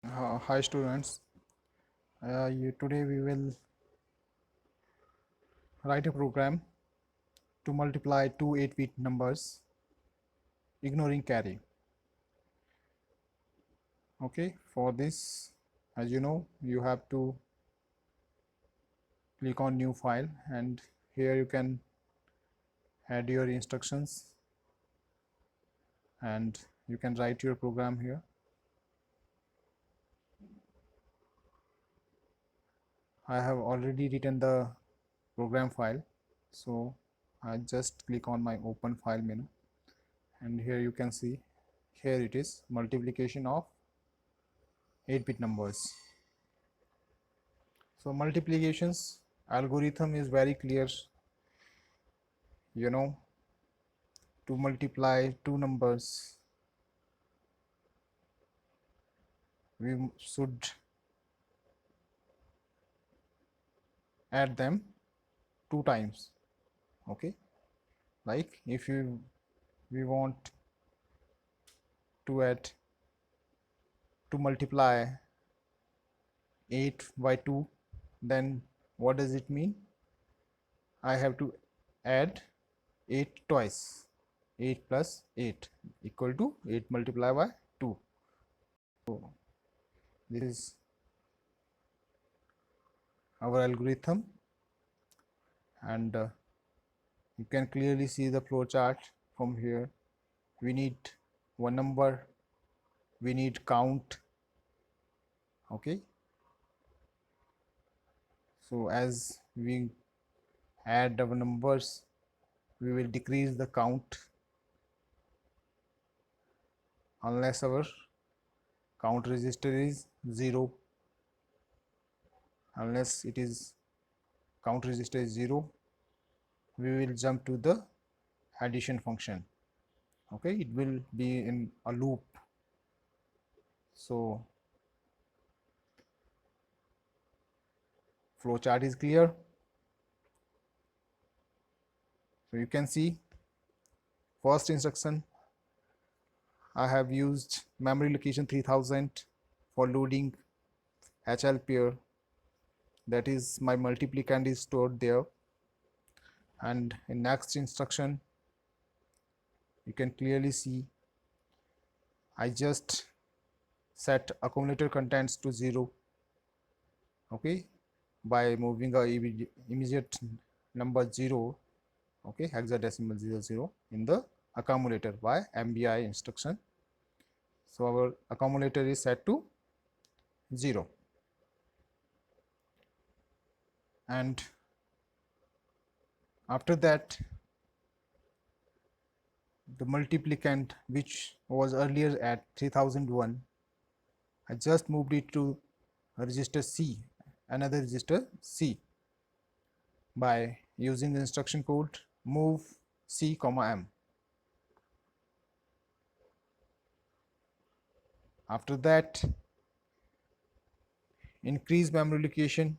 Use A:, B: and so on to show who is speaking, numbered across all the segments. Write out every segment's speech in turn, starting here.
A: Hi students. Today we will write a program to multiply two 8-bit numbers ignoring carry. Okay, for this, as you know, you have to click on new file, and here you can add your instructions and you can write your program here. I have already written the program file, so I just click on my open file menu, and here you can see, here it is, multiplication of 8-bit numbers. So multiplications algorithm is very clear, you know, to multiply two numbers we should add them two times. Okay, like if we want to add to multiply 8 by 2, then what does it mean? I have to add 8 twice. 8 plus 8 equal to 8 multiplied by 2. So this is our algorithm, and you can clearly see the flow chart from here. We need one number, we need count. Okay, so as we add our numbers, we will decrease the count unless our count register is 0. Unless it is count register is 0, we will jump to the addition function. Okay, it will be in a loop. So flow chart is clear. So you can see, first instruction, I have used memory location 3000 for loading HL pair, that is my multiplicand is stored there. And in next instruction, you can clearly see I just set accumulator contents to 0. Okay, by moving a immediate number 0, okay, hexadecimal 00 in the accumulator by MBI instruction. So our accumulator is set to 0, and after that the multiplicand, which was earlier at 3001, I just moved it to register C, another register C, by using the instruction code move C comma M. After that, increase memory location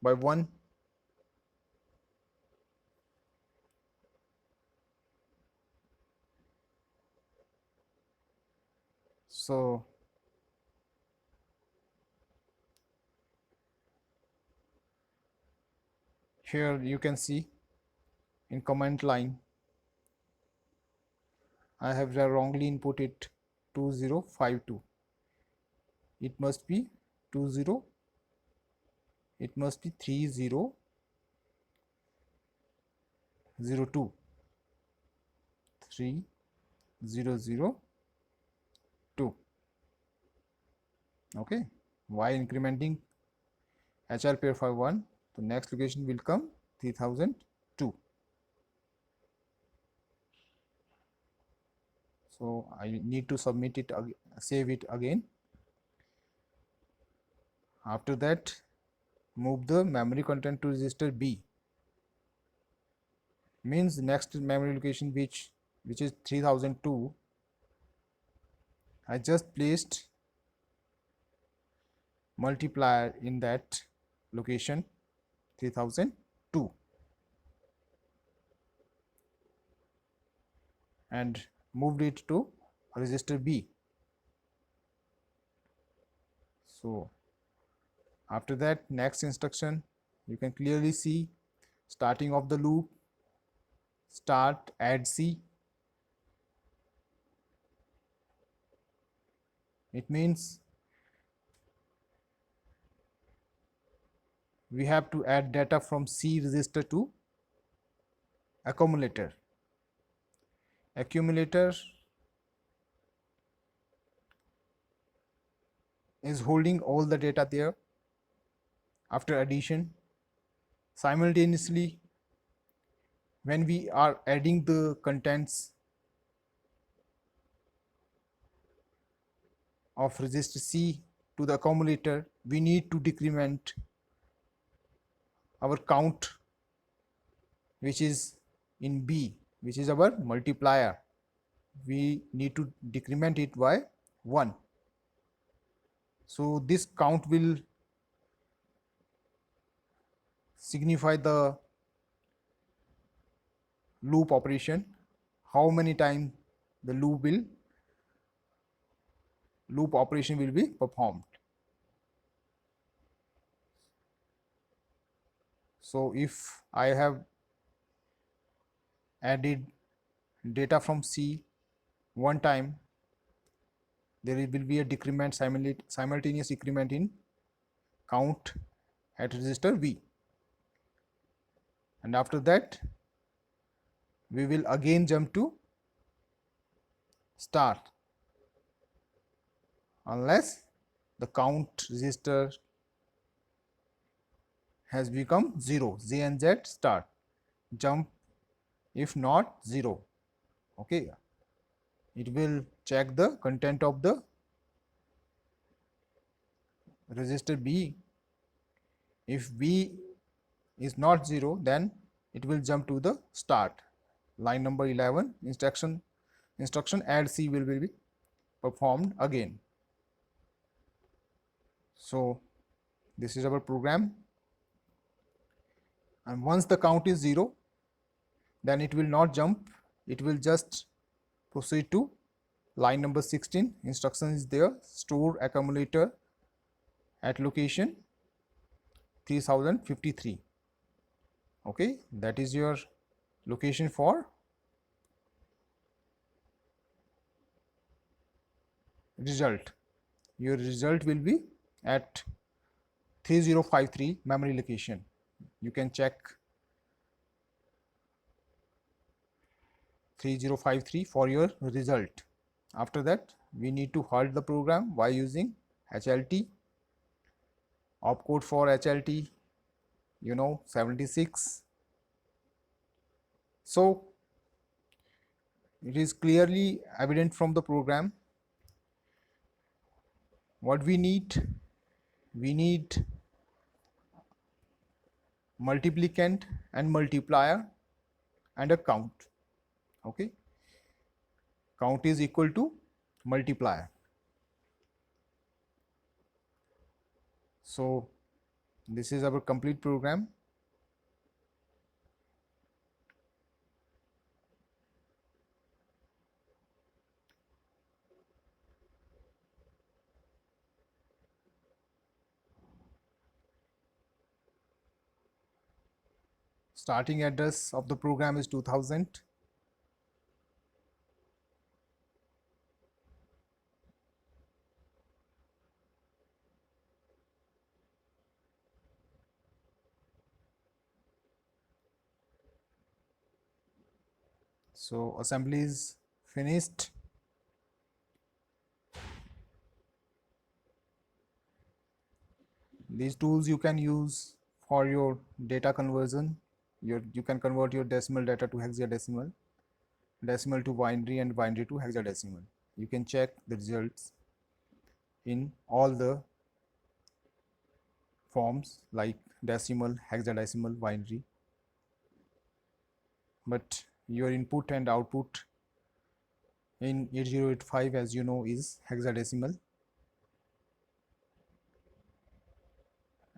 A: by 1. So here you can see in command line I have wrongly inputted 2052. It must be 20, it must be 3002, 3002. Okay, while incrementing HR pair 51, the next location will come 3002. So I need to submit it, save it again. After that, move the memory content to register B. Means next memory location, which is 3002, I just placed multiplier in that location 3002 and moved it to register B. So after that, next instruction, you can clearly see starting of the loop, start add C. It means we have to add data from C register to accumulator. Accumulator is holding all the data there after addition. Simultaneously, when we are adding the contents of register C to the accumulator, we need to decrement our count, which is in B, which is our multiplier. We need to decrement it by 1. So this count will signify the loop operation, how many times the loop operation will be performed. So if I have added data from C one time, there will be a decrement, simultaneous decrement in count at register V. And after that, we will again jump to start unless the count register has become 0, Z and Z start, jump if not 0. Okay, it will check the content of the register B. If B is not 0, then it will jump to the start. Line number 11, instruction add C will be performed again. So this is our program, and once the count is 0, then it will not jump, it will just proceed to line number 16. Instruction is there, store accumulator at location 3053. Okay, that is your location for result. Your result will be at 3053 memory location. You can check 3053 for your result. After that, we need to halt the program by using HLT. Opcode for HLT, 76. So it is clearly evident from the program what we need. We need multiplicand and multiplier and a count. Okay, count is equal to multiplier. So this is our complete program. Starting address of the program is 2000. So assembly is finished. These tools you can use for your data conversion. You can convert your decimal data to hexadecimal, decimal to binary, and binary to hexadecimal. You can check the results in all the forms like decimal, hexadecimal, binary. But your input and output in 8085, as you know, is hexadecimal.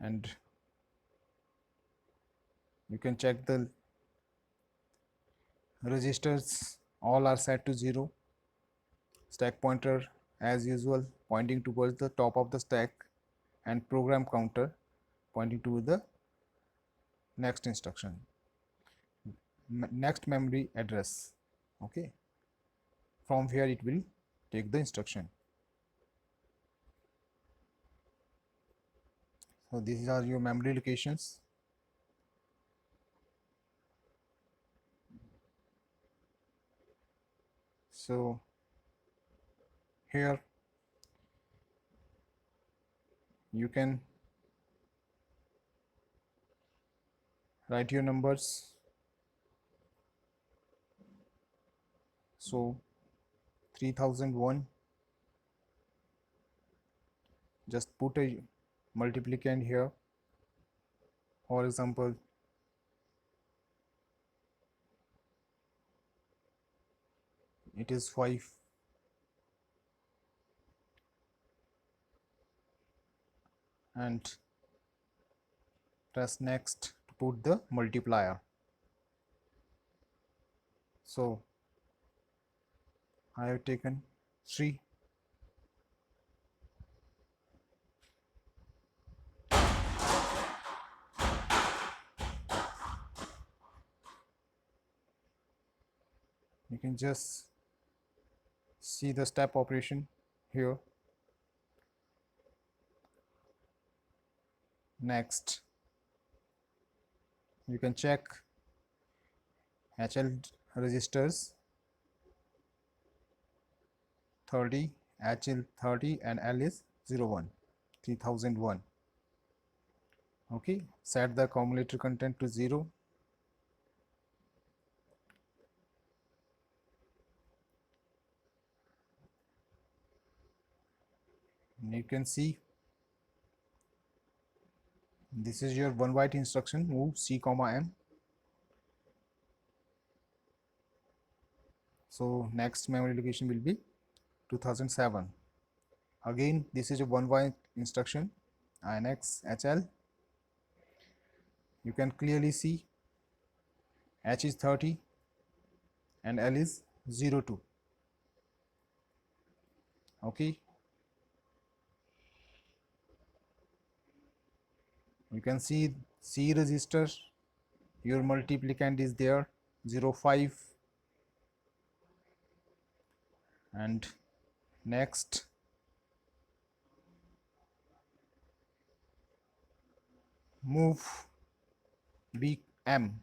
A: And you can check the registers, all are set to 0. Stack pointer as usual pointing towards the top of the stack. and program counter pointing to the next instruction, next memory address. Okay, from here it will take the instruction. So these are your memory locations. So here you can write your numbers. So 3001, just put a multiplicand here. For example, it is 5, and press next to put the multiplier. So I have taken 3. You can just see the step operation here. Next, you can check HL registers 30, HL 30, and L is 01, 3001. Okay, set the accumulator content to 0. You can see this is your 1 byte instruction, move C comma M. So next memory location will be 2007. Again, this is a 1 byte instruction, INX HL. You can clearly see H is 30 and L is 02. Okay, you can see C register, your multiplicand is there 05, and next move B M,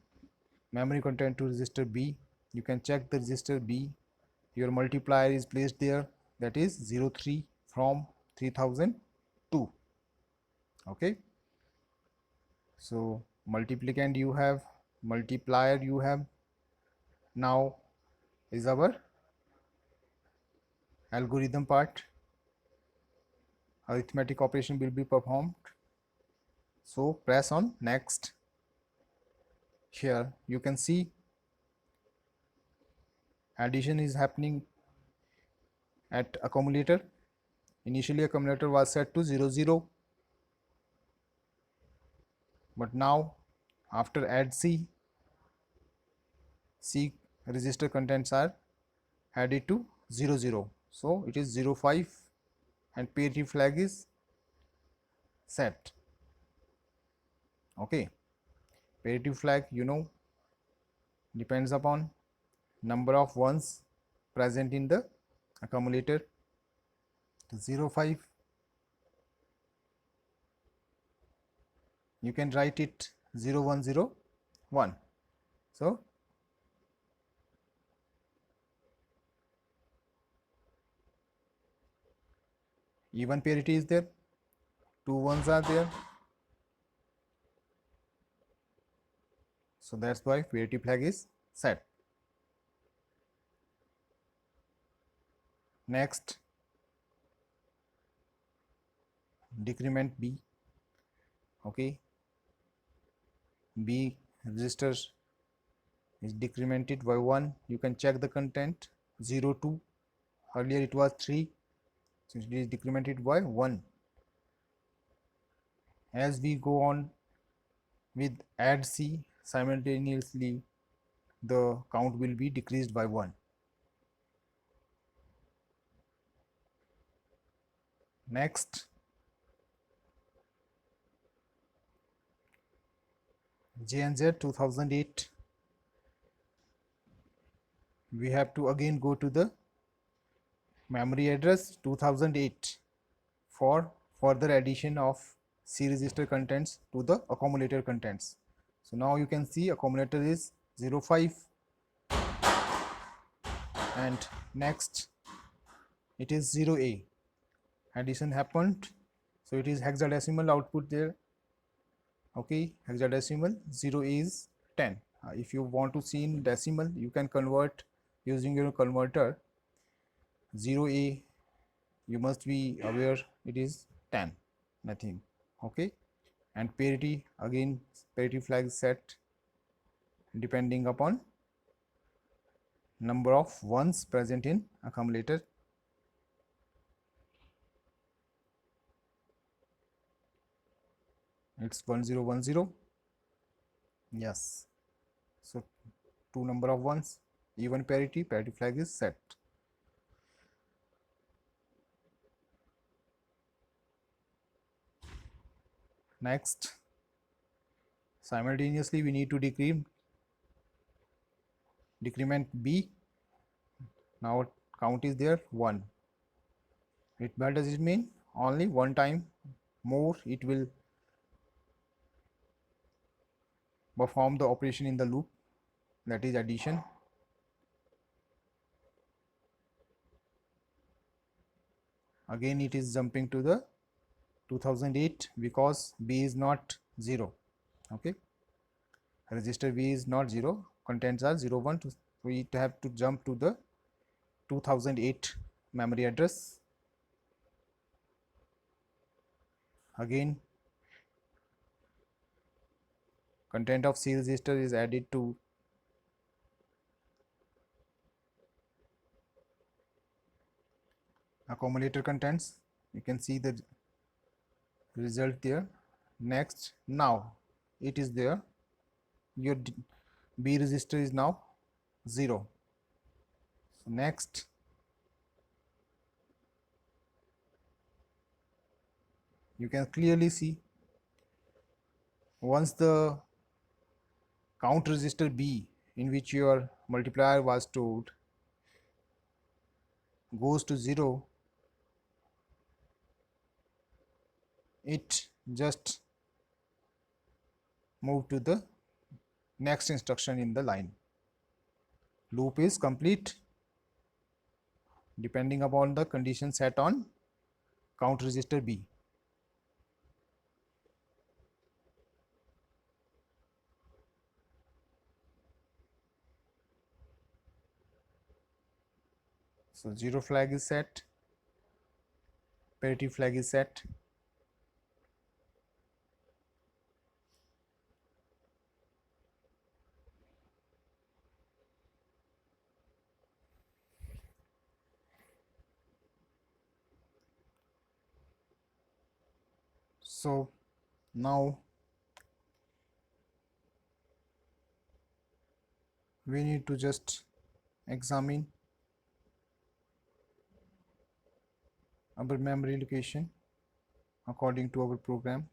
A: memory content to register B. You can check the register B, your multiplier is placed there, that is 03 from 3002. Okay, so multiplicand you have, multiplier you have. Now is our algorithm part. Arithmetic operation will be performed. So press on next. Here you can see addition is happening at accumulator. Initially accumulator was set to 00, but now after add C register contents are added to 00. So it is 05 and parity flag is set. Okay, parity flag, you know, depends upon number of ones present in the accumulator. 05, you can write it 0101. So even parity is there, 2 ones are there, so that's why parity flag is set. Next, decrement B. Okay, B register is decremented by 1. You can check the content 02, earlier it was 3, so it is decremented by 1. As we go on with add C, simultaneously the count will be decreased by 1. Next, JNZ 2008. We have to again go to the memory address 2008 for further addition of C register contents to the accumulator contents. So now you can see accumulator is 05 and next it is 0A. Addition happened, so it is hexadecimal output there. Okay, hexadecimal 0 is 10. If you want to see in decimal, you can convert using your converter. 0A, you must be aware it is 10, nothing. Okay, and parity, again parity flag set depending upon number of ones present in accumulator. It's 1010. Yes, so two number of ones, even parity flag is set. Next, simultaneously we need to decrement B. Now count is there 1. What does it mean? Only one time more it will perform the operation in the loop, that is addition. Again it is jumping to the 2008 because B is not 0. Okay, register B is not 0, contents are 0 1, so we have to jump to the 2008 memory address. Again content of C register is added to accumulator contents. You can see the result there. Next, now it is there, your B register is now 0. So next, you can clearly see once the count register B in which your multiplier was stored goes to 0, it just move to the next instruction in the line. Loop is complete depending upon the condition set on count register B. So 0 flag is set, parity flag is set. So now we need to just examine our memory location according to our program.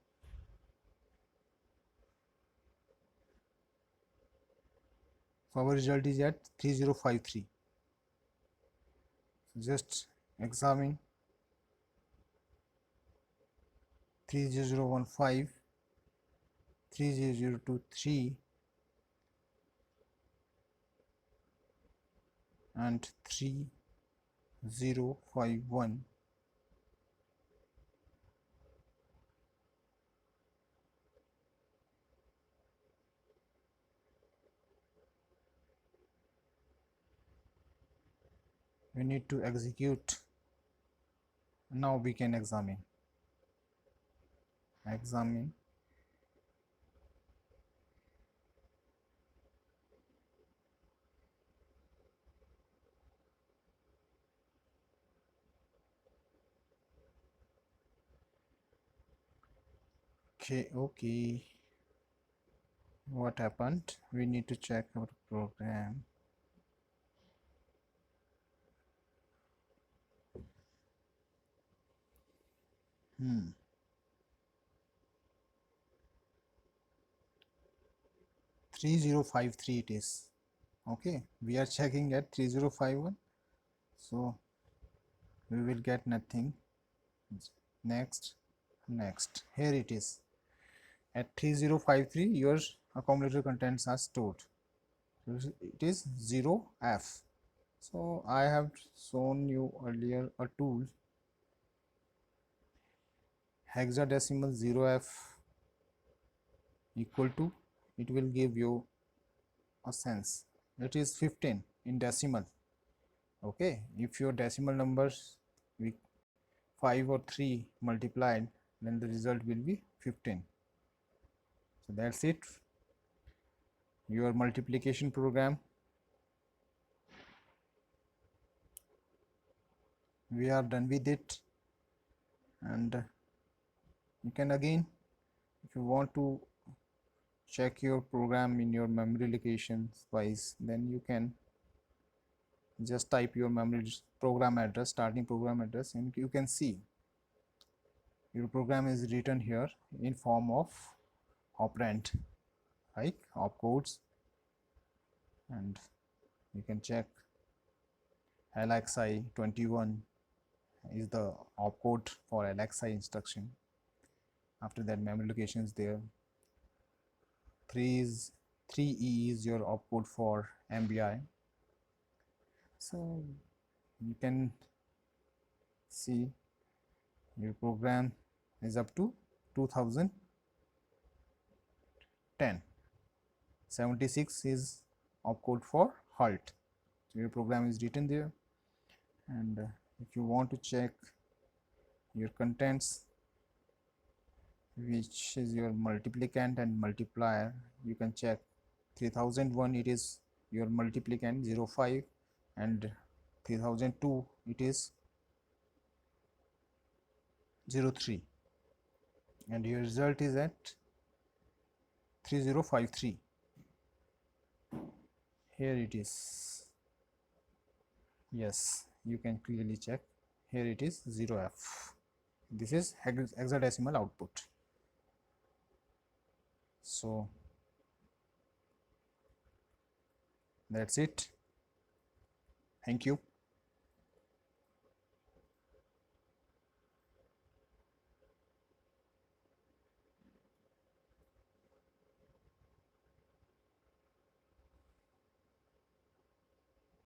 A: So our result is at 3053. So just examine 30015, 30023 and 3051. We need to execute. Now we can examine. Okay, what happened? We need to check our program. 3053 it is. Okay, we are checking at 3051, so we will get nothing. Next, next, here it is. At 3053 your accumulator contents are stored. It is 0f. So I have shown you earlier a tool, hexadecimal 0f equal to, it will give you a sense. It is 15 in decimal. Okay, if your decimal numbers with 5 or 3 multiplied, then the result will be 15. So that's it, your multiplication program. We are done with it, and you can again, if you want to check your program in your memory locations wise, then you can just type your memory program address, starting program address, and you can see your program is written here in form of operand, like opcodes, and you can check LXI 21 is the opcode for LXI instruction. After that, memory location is there. 3E is your opcode for MBI. So you can see your program is up to 2010. 76 is opcode for halt. So your program is written there, and if you want to check your contents, which is your multiplicand and multiplier, you can check 3001, it is your multiplicand 05, and 3002 it is 03, and your result is at 3053. Here it is. Yes, you can clearly check. Here it is 0f. This is hexadecimal output. So that's it. Thank you.